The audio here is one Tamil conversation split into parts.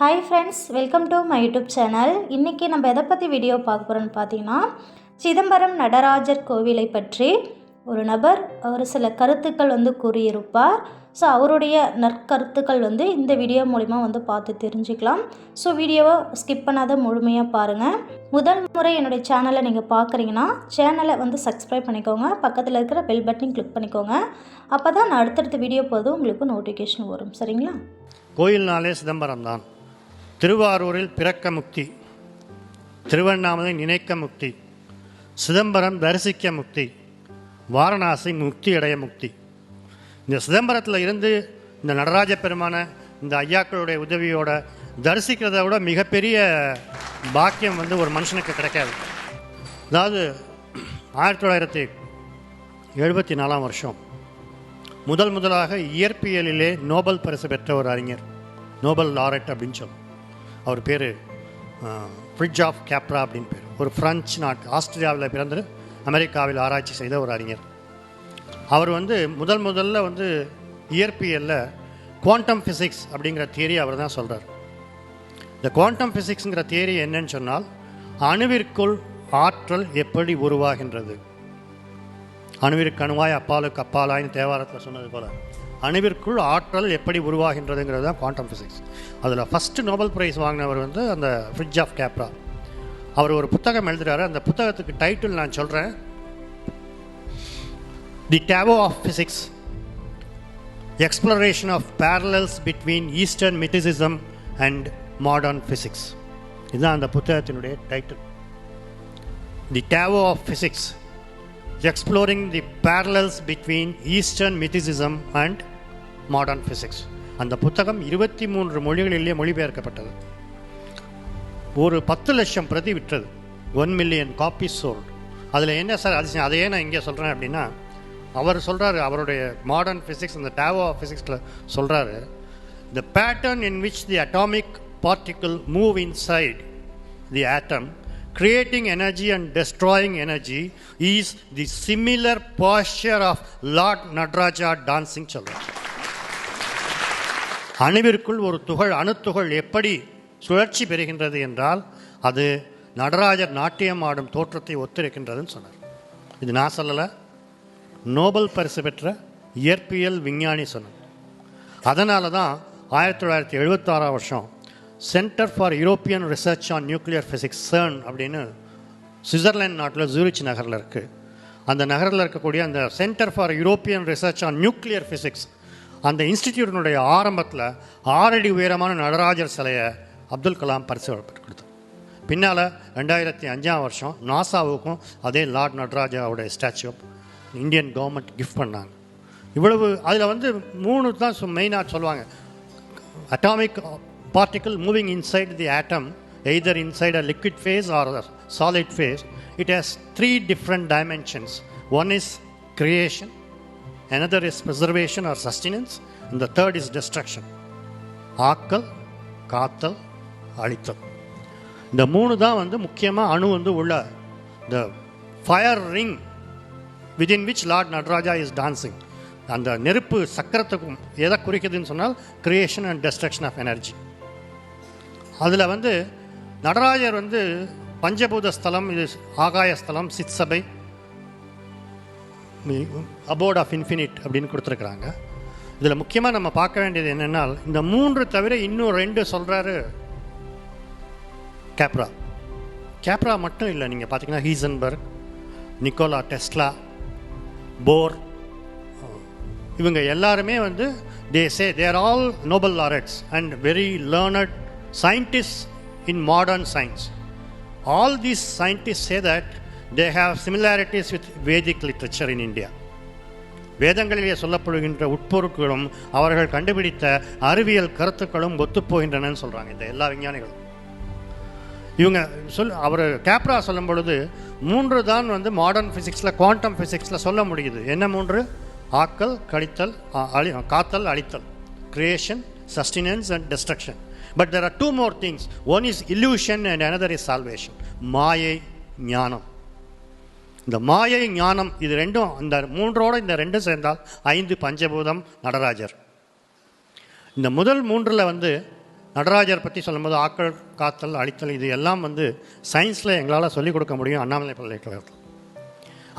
Hi friends, welcome to my YouTube channel. இன்றைக்கி நம்ம எதை பற்றி வீடியோ பார்க்க போகிறோன்னு பார்த்தீங்கன்னா, சிதம்பரம் நடராஜர் கோவிலை பற்றி ஒரு நபர் ஒரு சில கருத்துக்கள் கூறியிருப்பார். ஸோ அவருடைய நற்கருத்துக்கள் இந்த வீடியோ மூலிமா பார்த்து தெரிஞ்சுக்கலாம். ஸோ வீடியோவை ஸ்கிப் பண்ணாத முழுமையாக பாருங்கள். முதல் முறை என்னுடைய சேனலை நீங்கள் பார்க்குறீங்கன்னா சேனலை சப்ஸ்கிரைப் பண்ணிக்கோங்க. பக்கத்தில் இருக்கிற பெல் பட்டனையும் கிளிக் பண்ணிக்கோங்க. அப்போ தான் நான் அடுத்தடுத்த வீடியோ போதும் உங்களுக்கு நோட்டிஃபிகேஷன் வரும். சரிங்களா? கோயில்னாலே சிதம்பரம் தான். திருவாரூரில் பிறக்க முக்தி, திருவண்ணாமலை நினைக்க முக்தி, சிதம்பரம் தரிசிக்க முக்தி, வாரணாசி முக்தி அடைய முக்தி. இந்த சிதம்பரத்தில் இருந்து இந்த நடராஜ பெருமான இந்த ஐயாக்களுடைய உதவியோட தரிசிக்கிறத விட மிகப்பெரிய பாக்கியம் ஒரு மனுஷனுக்கு கிடைக்காது. அதாவது 1974 வருஷம் முதலாக இயற்பியலிலே நோபல் பரிசு பெற்ற ஒரு அறிஞர், நோபல் லாரெட் அப்படின்னு சொல்லுவோம். அவர் பேர் ஃப்ரிட்ஜாஃப் கேப்ரா அப்படின்னு பேர். ஒரு ஃப்ரெஞ்சு நாட்டு, ஆஸ்திரேலியாவில் பிறந்து அமெரிக்காவில் ஆராய்ச்சி செய்த ஒரு அறிஞர். அவர் முதல்ல இயற்பியலில் குவாண்டம் ஃபிசிக்ஸ் அப்படிங்கிற தியரி அவர் தான் சொல்கிறார். இந்த குவாண்டம் ஃபிசிக்ஸுங்கிற தியரி என்னன்னு சொன்னால், அணுவிற்குள் ஆற்றல் எப்படி உருவாகின்றது, அணுவிற்கு அணுவாய் அப்பாலுக்கு அப்பாலாயின்னு தேவாரத்தில் சொன்னது போல் அணுவிற்குள் ஆற்றல் எப்படி உருவாகின்றதுங்கிறது தான் குவாண்டம் ஃபிசிக்ஸ். அதில் ஃபஸ்ட்டு நோபல் ப்ரைஸ் வாங்கினவர் அந்த ஃப்ரிட்ஜாஃப் கேப்ரா. அவர் ஒரு புத்தகம் எழுதுகிறாரு. அந்த புத்தகத்துக்கு டைட்டில் நான் சொல்கிறேன், the Tao of physics, exploration of parallels between eastern mysticism and modern physics. இதுதான் அந்த புத்தகத்தினுடைய title. The Tao of physics, exploring the parallels between Eastern mythicism and modern physics. அந்த புத்தகம் 23 மொழிகளிலே மொழிபெயர்க்கப்பட்டது. ஒரு 10 லட்சம் பிரதி விற்றது. 1 மில்லியன் காப்பீஸ் சோல்ட். அதில் என்ன சார் அதிசயம், அதையே நான் இங்கே சொல்கிறேன் அப்படின்னா, அவர் சொல்கிறாரு, அவருடைய மாடர்ன் ஃபிசிக்ஸ் அந்த டாவோ ஆஃப் ஃபிசிக்ஸில் சொல்கிறாரு, the pattern in which the atomic particle move inside the atom creating energy and destroying energy is the similar posture of Lord Nataraja dancing சொல்றார். அணுவிற்குள் ஒரு துகள், அணுத்துகள் எப்படி சுழற்சி பெறுகின்றது என்றால் அது நடராஜர் நாட்டியம் ஆடும் தோற்றத்தை ஒத்திருக்கின்றதுன்னு சொன்னார். இது நான் சொல்லலை, நோபல் பரிசு பெற்ற இயற்பியல் விஞ்ஞானி சொன்னார். அதனால தான் 1976 வருஷம் centre for European research on nuclear physics, CERN அப்படின்னு சுவிட்சர்லாந்து நாட்டில் ஜூரிச் நகரில் இருக்குது. அந்த நகரில் இருக்கக்கூடிய அந்த centre for European research on nuclear physics, அந்த இன்ஸ்டிடியூட்டினுடைய ஆரம்பத்தில் 6 அடி உயரமான நடராஜர் சிலையை அப்துல் கலாம் பரிசு கொடுத்தார். பின்னால் 2005 வருஷம் நாசாவுக்கும் அதே லார்ட் நடராஜாவுடைய ஸ்டாச்சு இந்தியன் கவர்மெண்ட் கிஃப்ட் பண்ணாங்க. இவ்வளவு அதில் 3 தான் மெயினாக சொல்லுவாங்க. Atomic particle moving inside the atom, either inside a liquid phase or a solid phase, it has 3 different dimensions. One is creation, another is preservation or sustenance, and the third is destruction. ஆக்கல், காத்தல், அழித்தல். இந்த 3 தான் முக்கியமாக அணு உள்ள the fire ring within which Lord Nataraja is dancing. அந்த நெருப்பு சக்கரத்துக்கும் எதை குறிக்குதுன்னு சொன்னால் creation and destruction of energy. அதில் நடராஜர் பஞ்சபூத ஸ்தலம், இது ஆகாய ஸ்தலம், சித்சபை, அபோர்ட் ஆஃப் இன்ஃபினிட் அப்படின்னு கொடுத்துருக்குறாங்க. இதில் முக்கியமாக நம்ம பார்க்க வேண்டியது என்னென்னால், இந்த 3 தவிர இன்னும் 2 சொல்கிறாரு கேப்ரா. கேப்ரா மட்டும் இல்லை, நீங்கள் பார்த்தீங்கன்னா ஹீசன்பர்க், நிக்கோலா டெஸ்லா, போர், இவங்க எல்லாருமே they say they are all Nobel laureates and very learned scientists in modern science. All these scientists say that they have similarities with Vedic literature in India. வேதங்களிலே சொல்லப்படுகின்ற உட்பொருட்களும் அவர்கள் கண்டுபிடித்த அறிவியல் கருத்துக்களும் ஒத்துப்போகின்றனன்னு சொல்கிறாங்க இந்த எல்லா விஞ்ஞானிகளும். இவங்க அவர் கேப்ரா சொல்லும் பொழுது 3 தான் மாடர்ன் ஃபிசிக்ஸில், குவாண்டம் ஃபிசிக்ஸில் சொல்ல முடியுது. என்ன 3? ஆக்கல், கழித்தல், காத்தல், அழித்தல், creation, sustenance and destruction. But there are 2 more things. One is illusion and another is salvation. மாயை, ஞானம். இந்த மாயை, ஞானம், இது ரெண்டும், இந்த 3ஓட இந்த 2 சேர்ந்தால் 5 பஞ்சபூதம் நடராஜர். இந்த முதல் 3ல் நடராஜர் பற்றி சொல்லும்போது ஆக்கள் காத்தல் அழித்தல் இது எல்லாம் வந்து சயின்ஸில் எங்களால் சொல்லிக் கொடுக்க முடியும் அண்ணாமலை பல்கலைக்கழகத்தில்.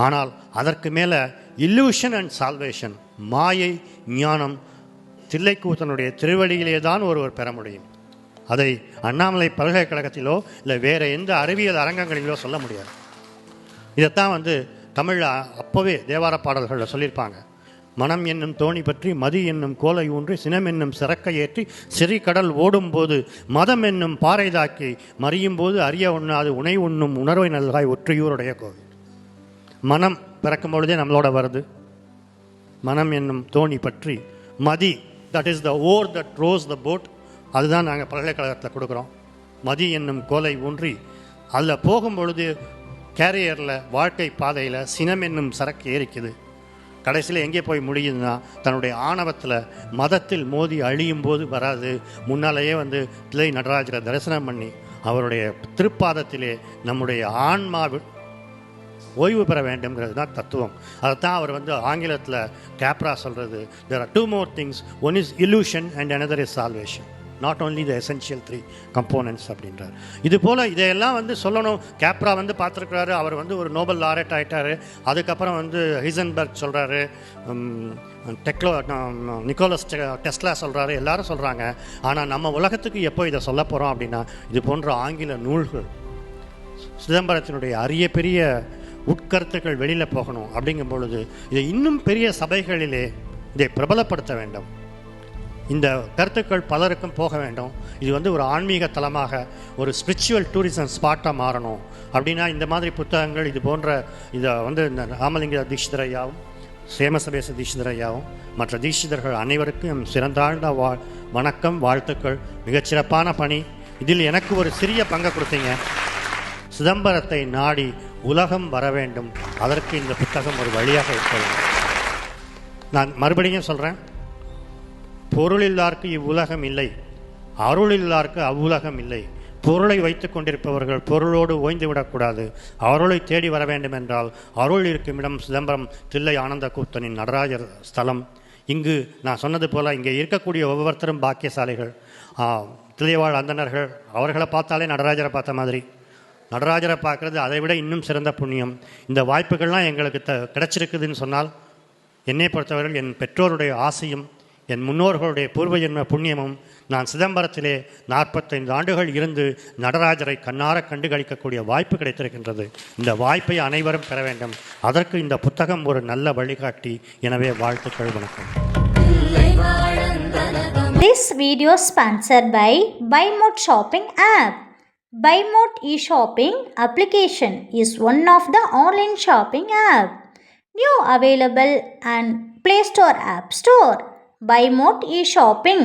ஆனால் அதற்கு மேலே இல்லூஷன் அண்ட் சால்வேஷன், மாயை ஞானம் தில்லைக்கூத்தனுடைய திருவடியிலே தான் ஒருவர் பெற முடியும். அதை அண்ணாமலை பல்கலைக்கழகத்திலோ இல்லை வேறு எந்த அறிவியல் அரங்கங்களிலோ சொல்ல முடியாது. இதைத்தான் வந்து தமிழில் அப்போவே தேவார பாடல்களில் சொல்லியிருப்பாங்க. மனம் என்னும் தோணி பற்றி மதி என்னும் கோலை ஊன்றி சினம் என்னும் சிறக்கை ஏற்றி சிறி கடல் ஓடும்போது மதம் என்னும் பாறை தாக்கி மறியும் போது அறிய உண்ணாது உணை உண்ணும் உணர்வை நல்காய் ஒற்றியூருடைய கோவில். மனம் பிறக்கும் பொழுதே நம்மளோட வருது. மனம் என்னும் தோணி பற்றி மதி, that is the oar that rows the boat, அதுதான் நாங்கள் பல்கலைக்கழகத்தில் கொடுக்குறோம். மதி என்னும் கோலை ஊன்றி அதில் போகும்பொழுது கேரியரில் வாழ்க்கை பாதையில் சினம் என்னும் சரக்கு ஏறிக்குது. கடைசியில் எங்கே போய் முடியுதுன்னா தன்னுடைய ஆணவத்தில் மதத்தில் மோதி அழியும் போது வராது, முன்னாலேயே வந்து தில்லை நடராஜரை தரிசனம் பண்ணி அவருடைய திருப்பாதத்திலே நம்முடைய ஆன்மா ஓய்வு பெற வேண்டும்ங்கிறது தான் தத்துவம். அதைத்தான் அவர் வந்து ஆங்கிலத்தில் கேப்ரா சொல்கிறது, there are two more things, one is illusion and another is salvation, not only the essential three components அப்படின்றார். இது போல் இதையெல்லாம் வந்து சொல்லணும். கேப்ரா வந்து பார்த்துருக்கிறாரு, அவர் வந்து ஒரு நோபல் லாரெட் ஆகிட்டார். அதுக்கப்புறம் வந்து ஹைசன்பர்க் சொல்கிறாரு, நிக்கோலஸ் டெஸ்லா சொல்கிறாரு, எல்லாரும் சொல்கிறாங்க. ஆனால் நம்ம உலகத்துக்கு எப்போ இதை சொல்ல போகிறோம் அப்படின்னா இது போன்ற ஆங்கில நூல்கள், சிதம்பரத்தினுடைய அரிய பெரிய உட்கருத்துக்கள் வெளியில் போகணும். அப்படிங்கும் பொழுது இதை இன்னும் பெரிய சபைகளிலே இதை பிரபலப்படுத்த வேண்டும். இந்த கருத்துக்கள் பலருக்கும் போக வேண்டும். இது வந்து ஒரு ஆன்மீக தலமாக, ஒரு ஸ்பிரிச்சுவல் டூரிசம் ஸ்பாட்டாக மாறணும். அப்படின்னா இந்த மாதிரி புத்தகங்கள் இது போன்ற இதை வந்து இந்த ராமலிங்க தீட்சிதர் ஐயாவும் சேமசபேச தீட்சிதர் ஐயாவும் மற்ற தீட்சிதர்கள் அனைவருக்கும் சிறந்தாழ்ந்த வணக்கம், வாழ்த்துக்கள். மிகச்சிறப்பான பணி. இதில் எனக்கு ஒரு சிறிய பங்கை கொடுத்தீங்க. சிதம்பரத்தை நாடி உலகம் வர வேண்டும், அதற்கு இந்த புத்தகம் ஒரு வழியாக இருக்கிறது. நான் மறுபடியும் சொல்கிறேன், பொருளில்லார்க்கு இவ்வுலகம் இல்லை, அருளில்லார்க்கு அவ்வுலகம் இல்லை. பொருளை வைத்து கொண்டிருப்பவர்கள் பொருளோடு ஓய்ந்து விடக்கூடாது. அருளை தேடி வர வேண்டும் என்றால் அருள் இருக்கும் இடம் சிதம்பரம் தில்லை ஆனந்த கூத்தனின் நடராஜர் ஸ்தலம். இங்கு நான் சொன்னது போல் இங்கே இருக்கக்கூடிய ஒவ்வொருத்தரும் பாக்கியசாலிகள். தில்லைவாழ் அந்தணர்கள், அவர்களை பார்த்தாலே நடராஜரை பார்த்த மாதிரி. நடராஜரை பார்க்குறது அதை விட இன்னும் சிறந்த புண்ணியம். இந்த வாய்ப்புகள்லாம் எங்களுக்கு கிடைச்சிருக்குதுன்னு சொன்னால் என்னை பொறுத்தவரையில் என் பெற்றோருடைய ஆசையும் என் முன்னோர்களுடைய பூர்வ ஜென்ம புண்ணியமும், நான் சிதம்பரத்திலே 45 ஆண்டுகள் இருந்து நடராஜரை கண்ணார கண்டு கழிக்கக்கூடிய வாய்ப்பு கிடைத்திருக்கின்றது. இந்த வாய்ப்பை அனைவரும் பெற வேண்டும். அதற்கு இந்த புத்தகம் ஒரு நல்ல வழிகாட்டி. எனவே வாழ்த்துக்கள், வணக்கம். This video sponsored by BuyMode Shopping app. BuyMode e-shopping application is one of the online shopping app. New available and Play Store App Store. BuyMode e-shopping.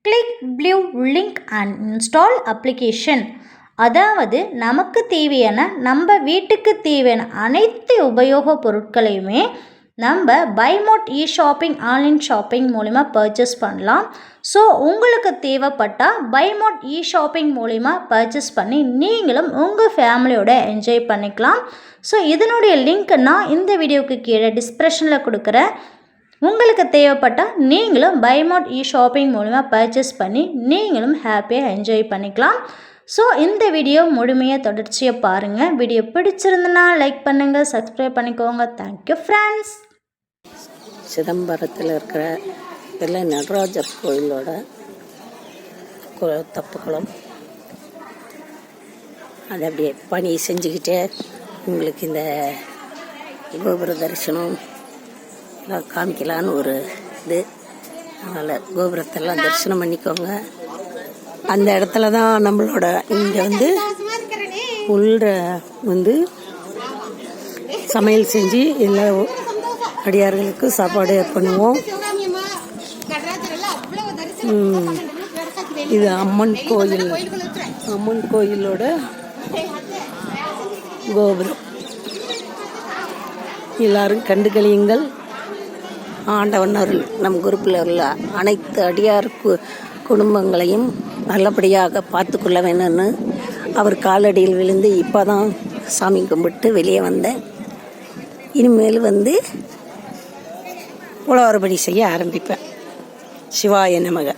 Click blue link and install application. அதாவது நமக்கு தேவையான, நம்ம வீட்டுக்கு தேவையான அனைத்து உபயோக பொருட்களையுமே நம்ம BuyMode e-shopping ஆன்லைன் ஷாப்பிங் மூலிமா பர்ச்சேஸ் பண்ணலாம். ஸோ உங்களுக்கு தேவைப்பட்டால் BuyMode e-shopping மூலிமா பர்ச்சேஸ் பண்ணி நீங்களும் உங்கள் ஃபேமிலியோட என்ஜாய் பண்ணிக்கலாம். ஸோ இதனுடைய லிங்க் நான் இந்த வீடியோவுக்கு கீழே டிஸ்கிரிப்ஷனில் கொடுக்குறேன். உங்களுக்கு தேவைப்பட்டால் நீங்களும் BuyMode e-shopping மூலிமா பர்ச்சேஸ் பண்ணி நீங்களும் ஹாப்பியாக என்ஜாய் பண்ணிக்கலாம். ஸோ இந்த வீடியோ முழுமையாக தொடர்ச்சியாக பாருங்கள். வீடியோ பிடிச்சிருந்தனா லைக் பண்ணுங்கள், சப்ஸ்கிரைப் பண்ணிக்கோங்க. Thank you friends. சிதம்பரத்தில் இருக்கிற தில்லை நடராஜர் கோயிலோட தப்புக்குளம், அதை அப்படியே பணி செஞ்சுக்கிட்டே உங்களுக்கு இந்த கோபுர தரிசனம் காமிக்கலான்னு ஒரு இது. அதனால் கோபுரத்தெல்லாம் தரிசனம் பண்ணிக்கோங்க. அந்த இடத்துல தான் நம்மளோட இங்கே வந்து உள்ள வந்து சமையல் செஞ்சு எல்லா அடியார்களுக்கு சாப்பாடு பண்ணுவோம். இது அம்மன் கோயில், அம்மன் கோயிலோட கோபுரம். எல்லாரும் கண்டுகளியுங்கள். ஆண்டவன் அருள் நம் குரூப்பில் உள்ள அனைத்து அடியார் குடும்பங்களையும் நல்லபடியாக பார்த்து கொள்ள வேணும்னு அவர் காலடியில் விழுந்து இப்போ தான் சாமி கும்பிட்டு வெளியே வந்தேன். இனிமேல் வந்து உழவர்படி செய்ய ஆரம்பிப்பேன். சிவாய நமக.